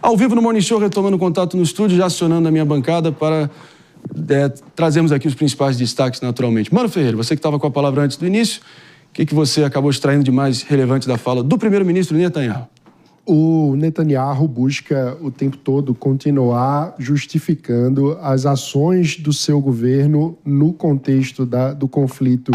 Ao vivo no Morning Show, retomando o contato no estúdio, já acionando a minha bancada para trazermos aqui os principais destaques naturalmente. Mano Ferreira, você que estava com a palavra antes do início, o que você acabou extraindo de mais relevante da fala do primeiro-ministro Netanyahu? O Netanyahu busca o tempo todo continuar justificando as ações do seu governo no contexto do conflito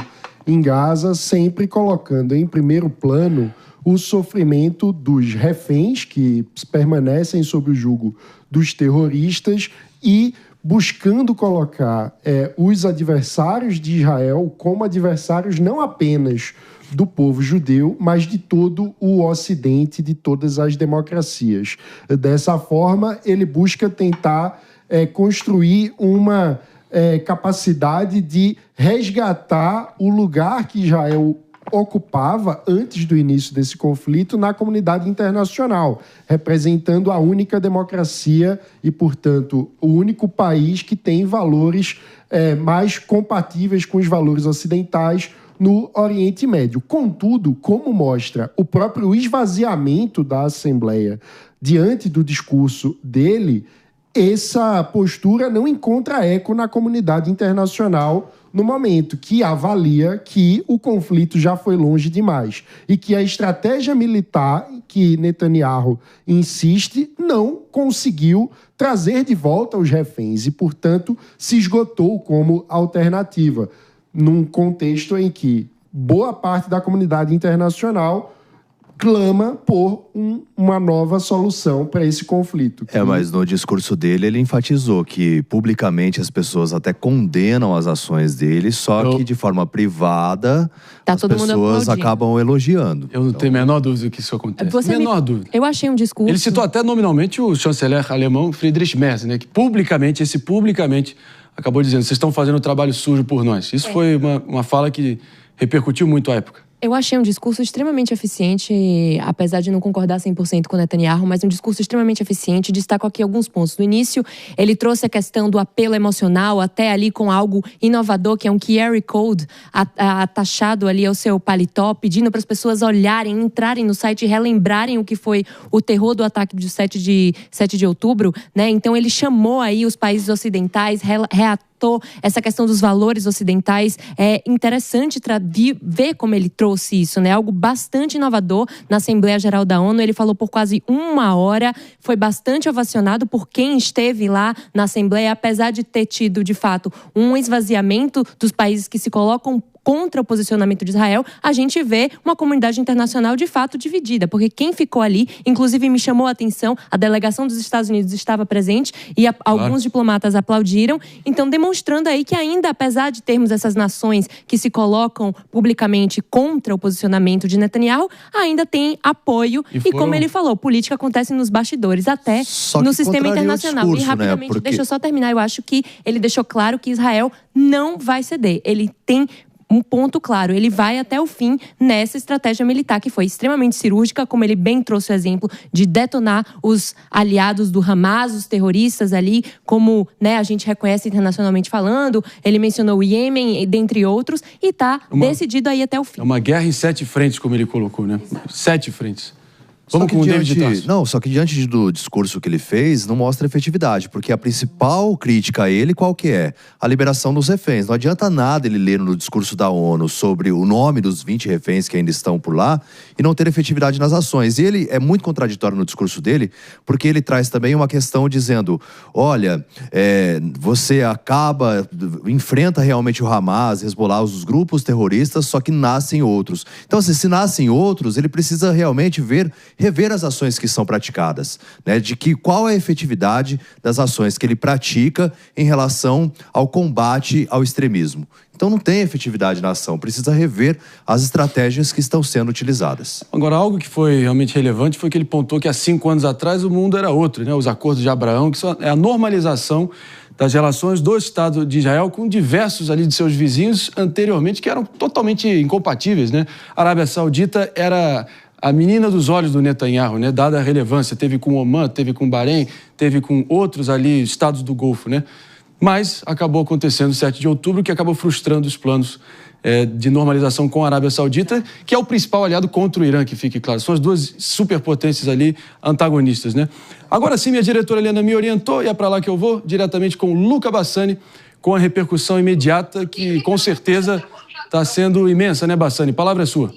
em Gaza, sempre colocando em primeiro plano o sofrimento dos reféns que permanecem sob o jugo dos terroristas e buscando colocar os adversários de Israel como adversários não apenas do povo judeu, mas de todo o Ocidente, de todas as democracias. Dessa forma, ele busca tentar construir uma capacidade de resgatar o lugar que Israel ocupava antes do início desse conflito na comunidade internacional, representando a única democracia e, portanto, o único país que tem valores mais compatíveis com os valores ocidentais no Oriente Médio. Contudo, como mostra o próprio esvaziamento da Assembleia diante do discurso dele, essa postura não encontra eco na comunidade internacional no momento, que avalia que o conflito já foi longe demais e que a estratégia militar que Netanyahu insiste não conseguiu trazer de volta os reféns e, portanto, se esgotou como alternativa, num contexto em que boa parte da comunidade internacional clama por uma nova solução para esse conflito. Mas no discurso dele, ele enfatizou que publicamente as pessoas até condenam as ações dele, só que de forma privada as pessoas acabam elogiando. Eu não tenho a menor dúvida que isso acontece. Menor dúvida. Eu achei um discurso... Ele citou até nominalmente o chanceler alemão Friedrich Merz, né, que publicamente acabou dizendo: vocês estão fazendo um trabalho sujo por nós. Isso foi uma fala que repercutiu muito à época. Eu achei um discurso extremamente eficiente, apesar de não concordar 100% com o Netanyahu, mas um discurso extremamente eficiente. Destaco aqui alguns pontos. No início, ele trouxe a questão do apelo emocional, até ali com algo inovador, que é um QR Code atachado ali ao seu paletó, pedindo para as pessoas olharem, entrarem no site e relembrarem o que foi o terror do ataque de 7 de outubro, né? Então ele chamou aí os países ocidentais, essa questão dos valores ocidentais. É interessante ver como ele trouxe isso, né? Algo bastante inovador na Assembleia Geral da ONU. Ele falou por quase 1 hora, foi bastante ovacionado por quem esteve lá na Assembleia, apesar de ter tido, de fato, um esvaziamento dos países que se colocam contra o posicionamento de Israel. A gente vê uma comunidade internacional de fato dividida, porque quem ficou ali, inclusive me chamou a atenção, a delegação dos Estados Unidos estava presente e alguns diplomatas aplaudiram, então demonstrando aí que ainda, apesar de termos essas nações que se colocam publicamente contra o posicionamento de Netanyahu, ainda tem apoio e como ele falou, política acontece nos bastidores, até no sistema internacional. Discurso, e rapidamente, né? deixa eu só terminar, eu acho que ele deixou claro que Israel não vai ceder. Ele tem um ponto claro, ele vai até o fim nessa estratégia militar, que foi extremamente cirúrgica, como ele bem trouxe o exemplo de detonar os aliados do Hamas, os terroristas ali, como, né, a gente reconhece internacionalmente falando. Ele mencionou o Iêmen, dentre outros, e está decidido aí até o fim. É uma guerra em 7 frentes, como ele colocou, né? 7 frentes. Vamos com o David Tarso. Não, só que diante do discurso que ele fez, não mostra efetividade, porque a principal crítica a ele, qual que é? A liberação dos reféns. Não adianta nada ele ler no discurso da ONU sobre o nome dos 20 reféns que ainda estão por lá e não ter efetividade nas ações. E ele é muito contraditório no discurso dele, porque ele traz também uma questão dizendo: olha, você enfrenta realmente o Hamas, Hezbollah, os grupos terroristas, só que nascem outros. Então, assim, se nascem outros, ele precisa realmente rever as ações que são praticadas, né? De que qual é a efetividade das ações que ele pratica em relação ao combate ao extremismo. Então não tem efetividade na ação, precisa rever as estratégias que estão sendo utilizadas. Agora, algo que foi realmente relevante foi que ele pontou que há 5 anos atrás o mundo era outro, né? Os acordos de Abraão, que é a normalização das relações do Estado de Israel com diversos ali de seus vizinhos anteriormente que eram totalmente incompatíveis, né? A Arábia Saudita era a menina dos olhos do Netanyahu, né? Dada a relevância, teve com Omã, teve com Bahrein, teve com outros ali estados do Golfo, né? Mas acabou acontecendo 7 de outubro, que acabou frustrando os planos de normalização com a Arábia Saudita, que é o principal aliado contra o Irã, que fique claro. São as duas superpotências ali antagonistas, né? Agora sim, minha diretora Helena me orientou e é para lá que eu vou, diretamente com o Luca Bassani, com a repercussão imediata, que com certeza está sendo imensa, né, Bassani? Palavra é sua.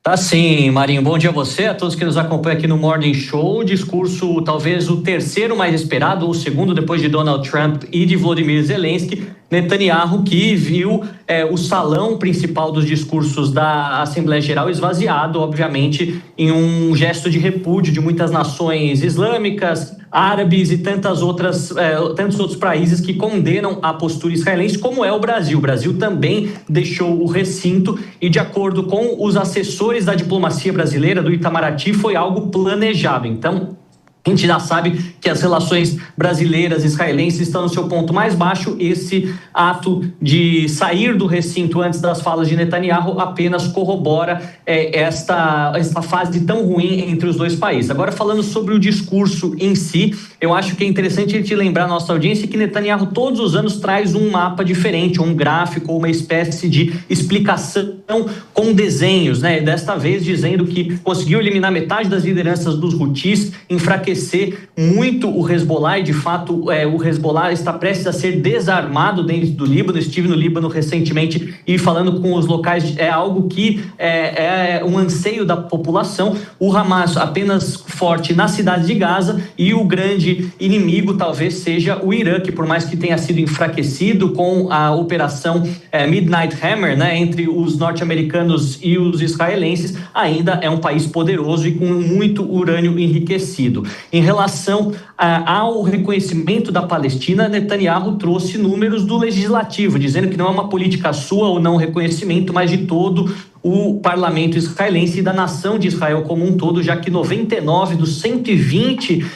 Tá sim, Marinho. Bom dia a você, a todos que nos acompanham aqui no Morning Show. O discurso, talvez o terceiro mais esperado, ou o segundo depois de Donald Trump e de Volodymyr Zelensky. Netanyahu, que viu o salão principal dos discursos da Assembleia Geral esvaziado, obviamente, em um gesto de repúdio de muitas nações islâmicas, árabes e tantos outros países que condenam a postura israelense, como é o Brasil. O Brasil também deixou o recinto e, de acordo com os assessores da diplomacia brasileira, do Itamaraty, foi algo planejado. Então, a gente já sabe que as relações brasileiras e israelenses estão no seu ponto mais baixo. Esse ato de sair do recinto antes das falas de Netanyahu apenas corrobora esta fase tão ruim entre os dois países. Agora, falando sobre o discurso em si, eu acho que é interessante a gente lembrar a nossa audiência que Netanyahu todos os anos traz um mapa diferente, um gráfico, uma espécie de explicação com desenhos, né? Desta vez dizendo que conseguiu eliminar metade das lideranças dos Houthis, enfraquecer muito o Hezbollah, e de fato o Hezbollah está prestes a ser desarmado dentro do Líbano. Estive no Líbano recentemente e falando com os locais, é algo que é um anseio da população. O Hamas apenas forte na cidade de Gaza, e o grande inimigo talvez seja o Irã, que por mais que tenha sido enfraquecido com a operação Midnight Hammer, né, entre os norte-americanos e os israelenses, ainda é um país poderoso e com muito urânio enriquecido. Em relação ao reconhecimento da Palestina, Netanyahu trouxe números do legislativo, dizendo que não é uma política sua ou não reconhecimento, mas de todo o parlamento israelense e da nação de Israel como um todo, já que 99 dos 120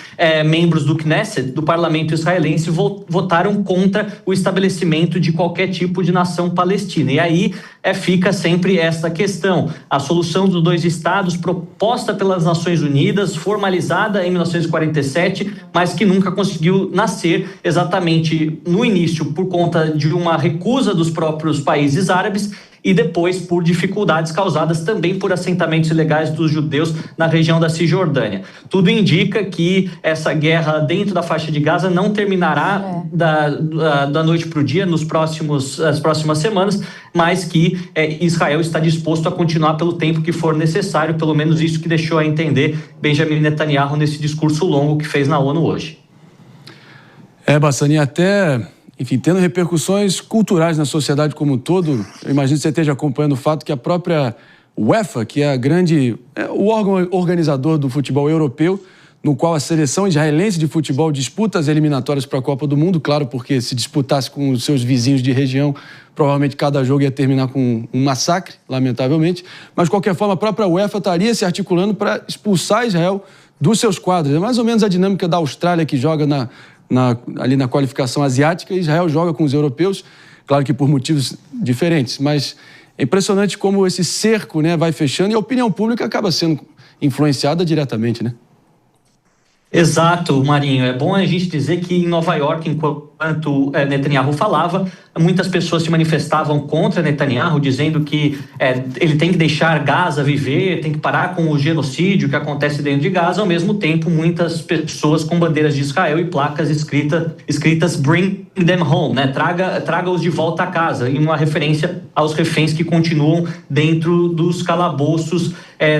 membros do Knesset, do parlamento israelense, votaram contra o estabelecimento de qualquer tipo de nação palestina. E aí fica sempre essa questão. A solução dos dois estados, proposta pelas Nações Unidas, formalizada em 1947, mas que nunca conseguiu nascer exatamente no início por conta de uma recusa dos próprios países árabes, e depois por dificuldades causadas também por assentamentos ilegais dos judeus na região da Cisjordânia. Tudo indica que essa guerra dentro da faixa de Gaza não terminará da noite para o dia, nas próximas semanas, mas que Israel está disposto a continuar pelo tempo que for necessário, pelo menos isso que deixou a entender Benjamin Netanyahu nesse discurso longo que fez na ONU hoje. Bassani, até... Enfim, tendo repercussões culturais na sociedade como um todo, eu imagino que você esteja acompanhando o fato que a própria UEFA, que é o órgão organizador do futebol europeu, no qual a seleção israelense de futebol disputa as eliminatórias para a Copa do Mundo, claro, porque se disputasse com os seus vizinhos de região, provavelmente cada jogo ia terminar com um massacre, lamentavelmente, mas de qualquer forma a própria UEFA estaria se articulando para expulsar Israel dos seus quadros. É mais ou menos a dinâmica da Austrália, que joga ali na qualificação asiática, e Israel joga com os europeus, claro que por motivos diferentes, mas é impressionante como esse cerco, né, vai fechando e a opinião pública acaba sendo influenciada diretamente, né? Exato, Marinho. É bom a gente dizer que em Nova York, enquanto Netanyahu falava, muitas pessoas se manifestavam contra Netanyahu, dizendo que ele tem que deixar Gaza viver, tem que parar com o genocídio que acontece dentro de Gaza. Ao mesmo tempo, muitas pessoas com bandeiras de Israel e placas escritas "Bring them home", né? Traga-os de volta a casa, em uma referência aos reféns que continuam dentro dos calabouços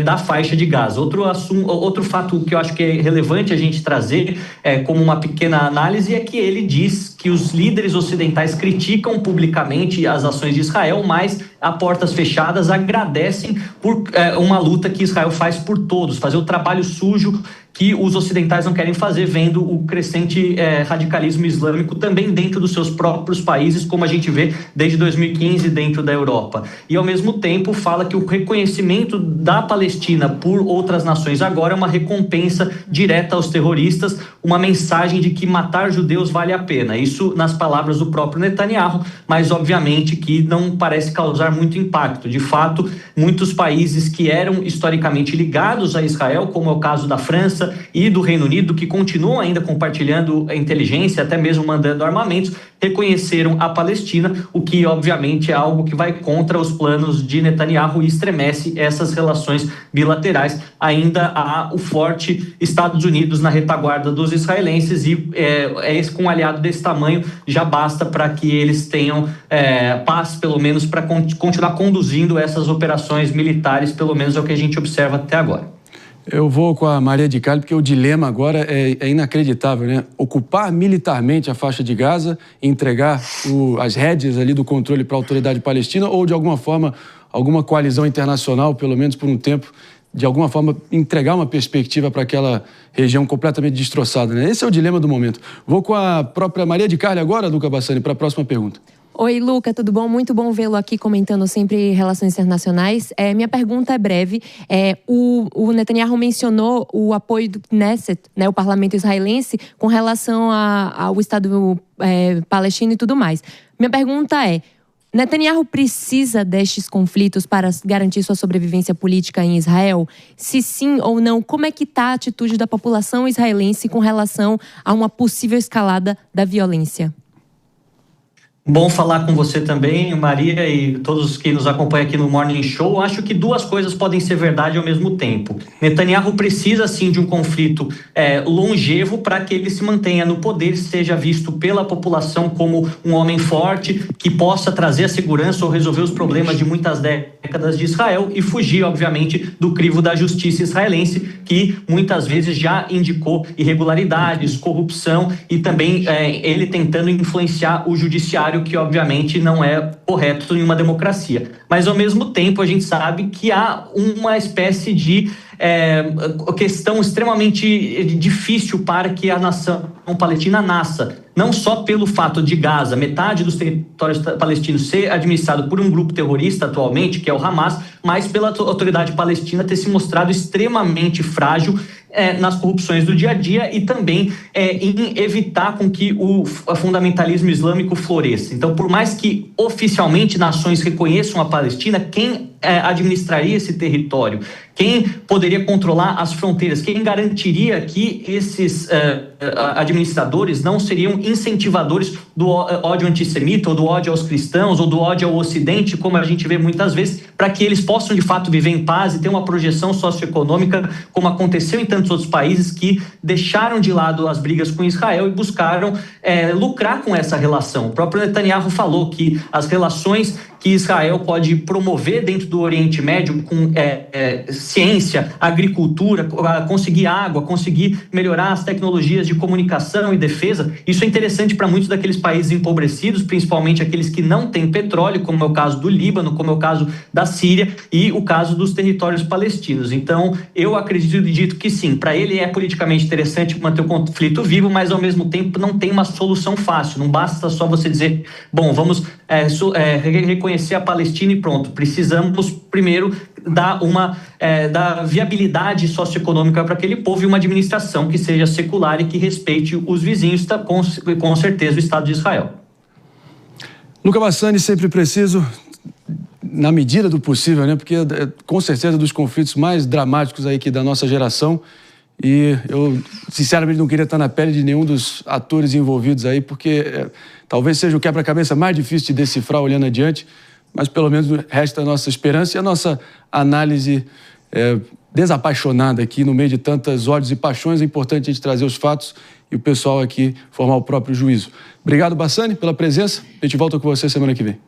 da faixa de Gaza. Outro fato que eu acho que é relevante a gente trazer como uma pequena análise é que ele diz que os líderes ocidentais criticam publicamente as ações de Israel, mas a portas fechadas agradecem por uma luta que Israel faz por todos, fazer o trabalho sujo que os ocidentais não querem fazer, vendo o crescente radicalismo islâmico também dentro dos seus próprios países, como a gente vê desde 2015 dentro da Europa. E, ao mesmo tempo, fala que o reconhecimento da Palestina por outras nações agora é uma recompensa direta aos terroristas, uma mensagem de que matar judeus vale a pena. Isso nas palavras do próprio Netanyahu, mas, obviamente, que não parece causar muito impacto. De fato, muitos países que eram historicamente ligados a Israel, como é o caso da França, França e do Reino Unido, que continuam ainda compartilhando a inteligência, até mesmo mandando armamentos, reconheceram a Palestina, o que obviamente é algo que vai contra os planos de Netanyahu e estremece essas relações bilaterais. Ainda há o forte Estados Unidos na retaguarda dos israelenses e com um aliado desse tamanho já basta para que eles tenham paz, pelo menos para continuar conduzindo essas operações militares, pelo menos é o que a gente observa até agora. Eu vou com a Maria de Carli, porque o dilema agora é inacreditável, né? Ocupar militarmente a faixa de Gaza, entregar as rédeas ali do controle para a autoridade palestina ou, de alguma forma, alguma coalizão internacional, pelo menos por um tempo, de alguma forma entregar uma perspectiva para aquela região completamente destroçada, né? Esse é o dilema do momento. Vou com a própria Maria de Carli agora, Luca Bassani, para a próxima pergunta. Oi, Luca, tudo bom? Muito bom vê-lo aqui comentando sempre relações internacionais. Minha pergunta é breve. O Netanyahu mencionou o apoio do Knesset, né, o parlamento israelense, com relação ao Estado palestino e tudo mais. Minha pergunta é: Netanyahu precisa destes conflitos para garantir sua sobrevivência política em Israel? Se sim ou não, como é que está a atitude da população israelense com relação a uma possível escalada da violência? Bom falar com você também, Maria, e todos que nos acompanham aqui no Morning Show. Acho que duas coisas podem ser verdade ao mesmo tempo. Netanyahu precisa, sim, de um conflito longevo para que ele se mantenha no poder, seja visto pela população como um homem forte, que possa trazer a segurança ou resolver os problemas de muitas décadas de Israel e fugir, obviamente, do crivo da justiça israelense, que muitas vezes já indicou irregularidades, corrupção e também ele tentando influenciar o judiciário, que obviamente não é correto em uma democracia. Mas ao mesmo tempo a gente sabe que há uma espécie de questão extremamente difícil para que a nação palestina nasça. Não só pelo fato de Gaza, metade dos territórios palestinos ser administrado por um grupo terrorista atualmente, que é o Hamas, mas pela autoridade palestina ter se mostrado extremamente frágil nas corrupções do dia a dia e também em evitar com que o fundamentalismo islâmico floresça. Então, por mais que oficialmente nações reconheçam a Palestina, quem administraria esse território? Quem poderia controlar as fronteiras? Quem garantiria que esses administradores não seriam incentivadores do ódio antissemita ou do ódio aos cristãos ou do ódio ao Ocidente, como a gente vê muitas vezes, para que eles possam de fato viver em paz e ter uma projeção socioeconômica, como aconteceu em tantos outros países que deixaram de lado as brigas com Israel e buscaram lucrar com essa relação. O próprio Netanyahu falou que as relações que Israel pode promover dentro do Oriente Médio com ciência, agricultura, conseguir água, conseguir melhorar as tecnologias de comunicação e defesa. Isso é interessante para muitos daqueles países empobrecidos, principalmente aqueles que não têm petróleo, como é o caso do Líbano, como é o caso da Síria e o caso dos territórios palestinos. Então, eu acredito que sim, para ele é politicamente interessante manter o conflito vivo, mas ao mesmo tempo não tem uma solução fácil. Não basta só você dizer, bom, vamos reconhecer a Palestina e pronto. Precisamos primeiro dar viabilidade socioeconômica para aquele povo e uma administração que seja secular e que respeite os vizinhos, com certeza o Estado de Israel. Luca Bassani, sempre preciso, na medida do possível, né? Porque com certeza dos conflitos mais dramáticos aí da nossa geração. E eu, sinceramente, não queria estar na pele de nenhum dos atores envolvidos aí, porque talvez seja o quebra-cabeça mais difícil de decifrar olhando adiante, mas pelo menos resta a nossa esperança e a nossa análise desapaixonada aqui no meio de tantas ódios e paixões. É importante a gente trazer os fatos e o pessoal aqui formar o próprio juízo. Obrigado, Bassani, pela presença. A gente volta com você semana que vem.